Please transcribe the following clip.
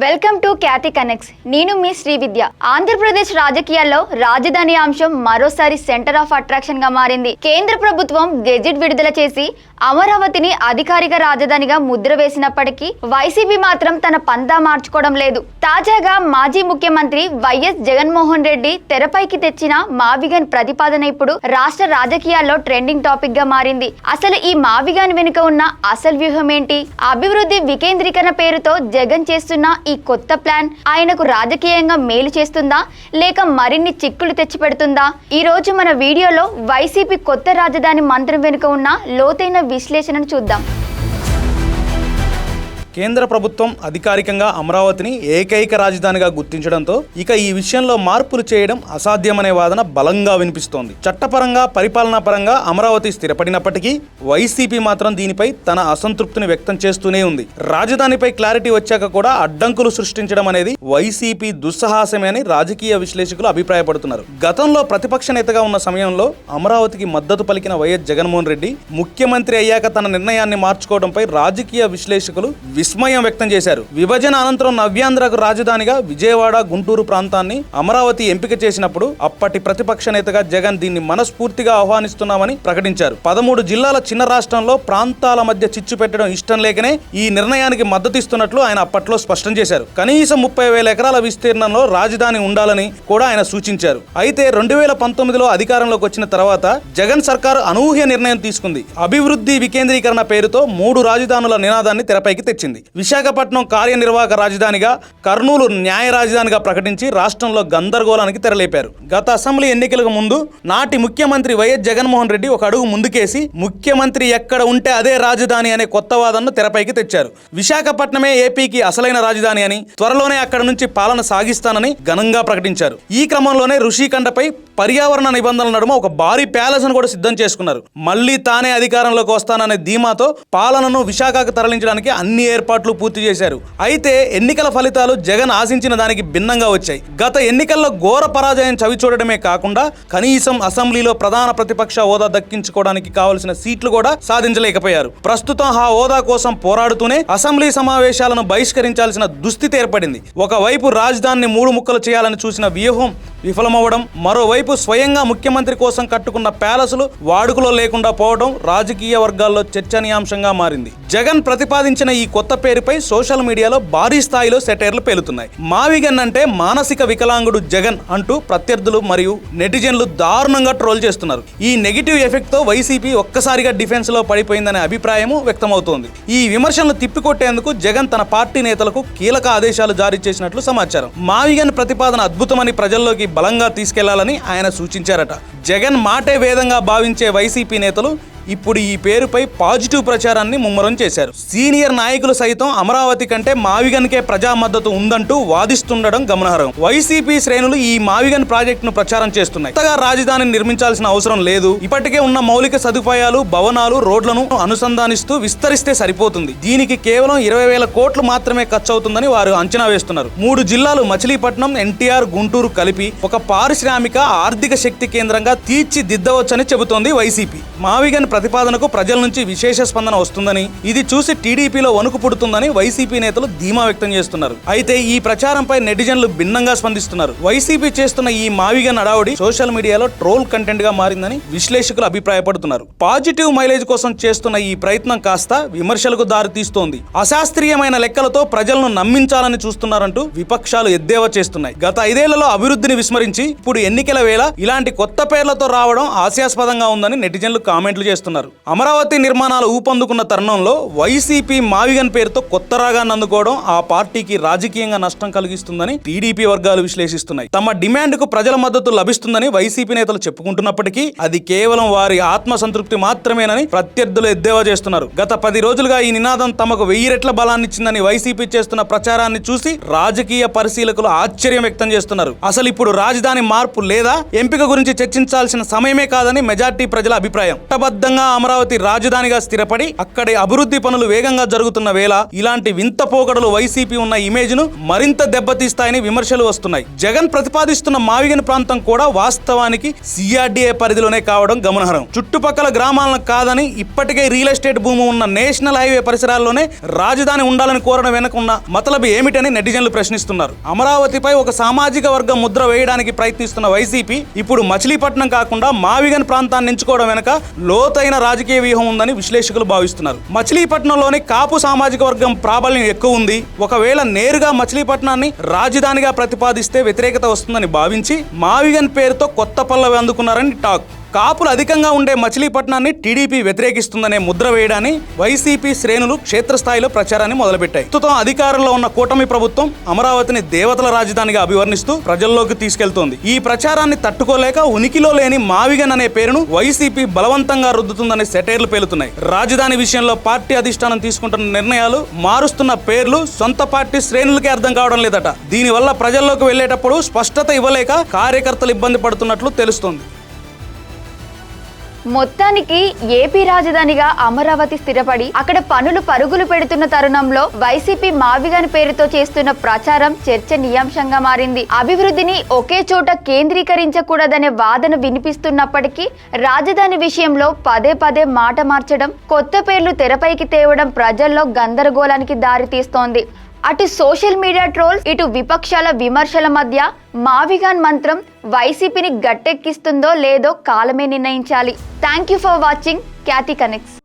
Welcome to Khyati connects. నేను మీ శ్రీవిద్య. ఆంధ్రప్రదేశ్ రాజకీయాల్లో రాజధాని అంశం మరోసారి సెంటర్ ఆఫ్ అట్రాక్షన్ గా మారింది. కేంద్ర ప్రభుత్వం గెజెట్ విడుదల చేసి అమరావతిని అధికారిక రాజధానిగా ముద్ర వేసినప్పటికీ వైసీపీ మాత్రం తన పందా మార్చుకోవడం లేదు. తాజాగా మాజీ ముఖ్యమంత్రి వైఎస్ జగన్మోహన్ రెడ్డి తెరపైకి తెచ్చిన మావిగన్ ప్రతిపాదన ఇప్పుడు రాష్ట్ర రాజకీయాల్లో ట్రెండింగ్ టాపిక్ గా మారింది. అసలు ఈ మావిగన్ వెనుక ఉన్న అసలు వ్యూహం ఏంటి? అభివృద్ధి వికేంద్రీకరణ పేరుతో జగన్ చేస్తున్న ఈ కొత్త ప్లాన్ ఆయనకు రాజకీయంగా మేలు చేస్తుందా లేక మరిన్ని చిక్కులు తెచ్చిపెడుతుందా? ఈ రోజు మన వీడియోలో వైసీపీ కొత్త రాజధాని మంత్రం వెనుక ఉన్న లోతైన విశ్లేషణను చూద్దాం. కేంద్ర ప్రభుత్వం అధికారికంగా అమరావతిని ఏకైక రాజధానిగా గుర్తించడంతో ఇక ఈ విషయంలో మార్పులు చేయడం అసాధ్యమనే వాదన బలంగా వినిపిస్తోంది. చట్టపరంగా పరిపాలనా పరంగా అమరావతి స్థిరపడినప్పటికీ వైసీపీ మాత్రం దీనిపై తన అసంతృప్తిని వ్యక్తం చేస్తూనే ఉంది. రాజధానిపై క్లారిటీ వచ్చాక కూడా అడ్డంకులు సృష్టించడం అనేది వైసీపీ దుస్సాహసమే అని రాజకీయ విశ్లేషకులు అభిప్రాయపడుతున్నారు. గతంలో ప్రతిపక్ష నేతగా ఉన్న సమయంలో అమరావతికి మద్దతు పలికిన వైఎస్ జగన్మోహన్ రెడ్డి ముఖ్యమంత్రి అయ్యాక తన నిర్ణయాన్ని మార్చుకోవడంపై రాజకీయ విశ్లేషకులు విస్మయం వ్యక్తం చేశారు. విభజన అనంతరం నవ్యాంధ్రకు రాజధానిగా విజయవాడ, గుంటూరు ప్రాంతాన్ని అమరావతి ఎంపిక చేసినప్పుడు అప్పటి ప్రతిపక్ష నేతగా జగన్ దీన్ని మనస్ఫూర్తిగా ఆహ్వానిస్తున్నామని ప్రకటించారు. 13 జిల్లాల చిన్న రాష్ట్రంలో ప్రాంతాల మధ్య చిచ్చు పెట్టడం ఇష్టం లేకనే ఈ నిర్ణయానికి మద్దతిస్తున్నట్లు ఆయన అప్పట్లో స్పష్టం చేశారు. కనీసం 30,000 ఎకరాల విస్తీర్ణంలో రాజధాని ఉండాలని కూడా ఆయన సూచించారు. అయితే 2019లో అధికారంలోకి వచ్చిన తర్వాత జగన్ సర్కారు అనూహ్య నిర్ణయం తీసుకుంది. అభివృద్ధి వికేంద్రీకరణ పేరుతో 3 రాజధానుల నినాదాన్ని తెరపైకి తెచ్చింది. విశాఖపట్నం కార్యనిర్వాహక రాజధానిగా, కర్నూలు న్యాయ రాజధానిగా ప్రకటించి రాష్ట్రంలో గందరగోళానికి తెరలేపారు. గత అసెంబ్లీ ఎన్నికలకు ముందు నాటి ముఖ్యమంత్రి వైఎస్ జగన్మోహన్ రెడ్డి ఒక అడుగు ముందుకేసి ముఖ్యమంత్రి ఎక్కడ ఉంటే అదే రాజధాని అనే కొత్త వాదనను తెరపైకి తెచ్చారు. విశాఖపట్నమే ఏపీకి అసలైన రాజధాని అని, త్వరలోనే అక్కడ నుంచి పాలన సాగిస్తానని ఘనంగా ప్రకటించారు. ఈ క్రమంలోనే ఋషికొండపై పర్యావరణ నిబంధనల నడుమ ఒక భారీ ప్యాలెస్ ను కూడా సిద్ధం చేసుకున్నారు. మళ్లీ తానే అధికారంలోకి వస్తాననే ధీమాతో పాలనను విశాఖకు తరలించడానికి అన్ని ఏర్పాట్లు పూర్తి చేశారు. అయితే ఎన్నికల ఫలితాలు జగన్ ఆశించిన దానికి భిన్నంగా వచ్చాయి. గత ఎన్నికల్లో ఘోర పరాజయం చవిచూడటమే కాకుండా కనీసం అసెంబ్లీలో ప్రధాన ప్రతిపక్ష హోదా దక్కించుకోవడానికి కావలసిన సీట్లు కూడా సాధించలేకపోయారు. ప్రస్తుతం ఆ హోదా కోసం పోరాడుతూనే అసెంబ్లీ సమావేశాలను బహిష్కరించాల్సిన దుస్థితి ఏర్పడింది. ఒకవైపు రాజధానిని 3 ముక్కలు చేయాలని చూసిన వ్యూహం విఫలమవ్వడం, మరోవైపు స్వయంగా ముఖ్యమంత్రి కోసం కట్టుకున్న ప్యాలెస్లు వాడుకలో లేకుండా పోవడం రాజకీయ వర్గాల్లో చర్చనీయాంశంగా మారింది. జగన్ ప్రతిపాదించిన ఈ కొత్త పేరుపై సోషల్ మీడియాలో భారీ స్థాయిలో సెటైర్లు పేలుతున్నాయి. మావిగన్ అంటే మానసిక వికలాంగుడు జగన్ అంటూ ప్రత్యర్థులు మరియు నెటిజన్లు దారుణంగా ట్రోల్ చేస్తున్నారు. ఈ నెగిటివ్ ఎఫెక్ట్ తో వైసీపీ ఒక్కసారిగా డిఫెన్స్ లో పడిపోయిందనే అభిప్రాయము వ్యక్తమవుతోంది. ఈ విమర్శలను తిప్పికొట్టేందుకు జగన్ తన పార్టీ నేతలకు కీలక ఆదేశాలు జారీ చేసినట్లు సమాచారం. మావిగన్ ప్రతిపాదన అద్భుతమని ప్రజల్లోకి బలంగా తీసుకెళ్లాలని ఆయన సూచించారట. జగన్ మాటే వేదంగా భావించే వైసీపీ నేతలు ఇప్పుడు ఈ పేరుపై పాజిటివ్ ప్రచారాన్ని ముమ్మరం చేశారు. సీనియర్ నాయకులు సైతం అమరావతి కంటే మావిగన్కే ప్రజా మద్దతు ఉందంటూ వాదిస్తుండడం గమనార్హం. వైసీపీ శ్రేణులు ఈ మావిగన్ ప్రాజెక్టును ప్రచారం చేస్తున్నాయి. కొత్తగా రాజధానిని నిర్మించాల్సిన అవసరం లేదు, ఇప్పటికే ఉన్న మౌలిక సదుపాయాలు, భవనాలు, రోడ్లను అనుసంధానిస్తూ విస్తరిస్తే సరిపోతుంది, దీనికి కేవలం 20,000 కోట్లు మాత్రమే ఖర్చు అవుతుందని వారు అంచనా వేస్తున్నారు. 3 జిల్లాలు మచిలీపట్నం, ఎన్టీఆర్, గుంటూరు కలిపి ఒక పారిశ్రామిక ఆర్థిక శక్తి కేంద్రంగా తీర్చిదిద్దవచ్చని చెబుతోంది వైసీపీ. మావిగన్ ప్రతిపాదనకు ప్రజల నుంచి విశేష స్పందన వస్తుందని, ఇది చూసి టీడీపీలో వణుకు పుడుతుందని వైసీపీ నేతలు ధీమా వ్యక్తం చేస్తున్నారు. అయితే ఈ ప్రచారంపై నెటిజన్లు భిన్నంగా స్పందిస్తున్నారు. వైసీపీ చేస్తున్న ఈ మావిగన్ అడావుడి సోషల్ మీడియాలో ట్రోల్ కంటెంట్ గా మారిందని విశ్లేషకులు అభిప్రాయపడుతున్నారు. పాజిటివ్ మైలేజ్ కోసం చేస్తున్న ఈ ప్రయత్నం కాస్త విమర్శలకు దారితీస్తోంది. అశాస్త్రీయమైన లెక్కలతో ప్రజలను నమ్మించాలని చూస్తున్నారంటూ విపక్షాలు ఎద్దేవా చేస్తున్నాయి. గత 5 ఏళ్లలో అభివృద్ధిని విస్మరించి ఇప్పుడు ఎన్నికల వేళ ఇలాంటి కొత్త పేర్లతో రావడం హాస్యాస్పదంగా ఉందని నెటిజన్లు కామెంట్లు చేస్తున్నారు. అమరావతి నిర్మాణాలు ఊపందుకున్న తరుణంలో వైసీపీ మావిగన్ పేరుతో కొత్త రాగాన్ని అందుకోవడం ఆ పార్టీకి రాజకీయంగా నష్టం కలిగిస్తుందని టీడీపీ వర్గాలు విశ్లేషిస్తున్నాయి. తమ డిమాండ్ కు ప్రజల మద్దతు లభిస్తుందని వైసీపీ నేతలు చెప్పుకుంటున్నప్పటికీ అది కేవలం వారి ఆత్మ సంతృప్తి మాత్రమేనని ప్రత్యర్థులు ఎద్దేవా చేస్తున్నారు. గత 10 రోజులుగా ఈ నినాదం తమకు 1000 రెట్ల బలాన్నిచ్చిందని వైసీపీ చేస్తున్న ప్రచారాన్ని చూసి రాజకీయ పరిశీలకులు ఆశ్చర్యం వ్యక్తం చేస్తున్నారు. అసలు ఇప్పుడు రాజధాని మార్పు లేదా ఎంపిక గురించి చర్చించాల్సిన సమయమే కాదని మెజార్టీ ప్రజల అభిప్రాయం. చట్టబద్ధంగా నిజంగా అమరావతి రాజధానిగా స్థిరపడి అక్కడి అభివృద్ధి పనులు వేగంగా జరుగుతున్న వేళ ఇలాంటి వింత పోకడలు వైసీపీ ఉన్న ఇమేజ్ ను మరింత దెబ్బతీస్తాయని విమర్శలు వస్తున్నాయి. జగన్ ప్రతిపాదిస్తున్న మావిగన్ ప్రాంతం కూడా వాస్తవానికి సిఆర్డీఏ పరిధిలోనే కావడం గమనార్హం. చుట్టుపక్కల గ్రామాలను కాదని ఇప్పటికే రియల్ ఎస్టేట్ భూమి ఉన్న నేషనల్ హైవే పరిసరాల్లోనే రాజధాని ఉండాలని కోరడం వెనుకున్న మతలబు ఏమిటని నెటిజన్లు ప్రశ్నిస్తున్నారు. అమరావతిపై ఒక సామాజిక వర్గం ముద్ర వేయడానికి ప్రయత్నిస్తున్న వైసీపీ ఇప్పుడు మచిలీపట్నం కాకుండా మావిగన్ ప్రాంతాన్ని ఎంచుకోవడం వెనుక లోతైన రాజకీయ వ్యూహం ఉందని విశ్లేషకులు భావిస్తున్నారు. మచిలీపట్నంలోని కాపు సామాజిక వర్గం ప్రాబల్యం ఎక్కువ ఉంది. ఒకవేళ నేరుగా మచిలీపట్నాన్ని రాజధానిగా ప్రతిపాదిస్తే వ్యతిరేకత వస్తుందని భావించి మావిగన్ పేరుతో కొత్త పల్లవి అందుకున్నారని టాక్. కాపులు అధికంగా ఉండే మచిలీపట్నాన్ని టీడీపీ వ్యతిరేకిస్తుందనే ముద్ర వేయడాన్ని వైసీపీ శ్రేణులు క్షేత్రస్థాయిలో ప్రచారాన్ని మొదలుపెట్టాయి. ప్రస్తుతం అధికారంలో ఉన్న కూటమి ప్రభుత్వం అమరావతిని దేవతల రాజధానిగా అభివర్ణిస్తూ ప్రజల్లోకి తీసుకెళ్తోంది. ఈ ప్రచారాన్ని తట్టుకోలేక ఉనికిలో లేని మావిగన్ అనే పేరును వైసీపీ బలవంతంగా రుద్దుతుందనే సెటైర్లు పేలుతున్నాయి. రాజధాని విషయంలో పార్టీ అధిష్టానం తీసుకుంటున్న నిర్ణయాలు, మారుస్తున్న పేర్లు సొంత పార్టీ శ్రేణులకే అర్థం కావడం లేదట. దీనివల్ల ప్రజల్లోకి వెళ్లేటప్పుడు స్పష్టత ఇవ్వలేక కార్యకర్తలు ఇబ్బంది పడుతున్నట్లు తెలుస్తోంది. మొత్తానికి ఏపీ రాజధానిగా అమరావతి స్థిరపడి అక్కడ పనులు పరుగులు పెడుతున్న తరుణంలో వైసీపీ మావిగన్ పేరుతో చేస్తున్న ప్రచారం చర్చనీయాంశంగా మారింది. అభివృద్ధిని ఒకే చోట కేంద్రీకరించకూడదనే వాదన వినిపిస్తున్నప్పటికీ రాజధాని విషయంలో పదే పదే మాట మార్చడం, కొత్త పేర్లు తెరపైకి తేవడం ప్రజల్లో గందరగోళానికి దారితీస్తోంది. అటు సోషల్ మీడియా ట్రోల్స్, ఇటు విపక్షాల విమర్శల మధ్య మావిగన్ మంత్రం వైసీపీని గట్టెక్కిస్తుందో లేదో కాలమే నిర్ణయించాలి. Thank you for watching Khyati connects.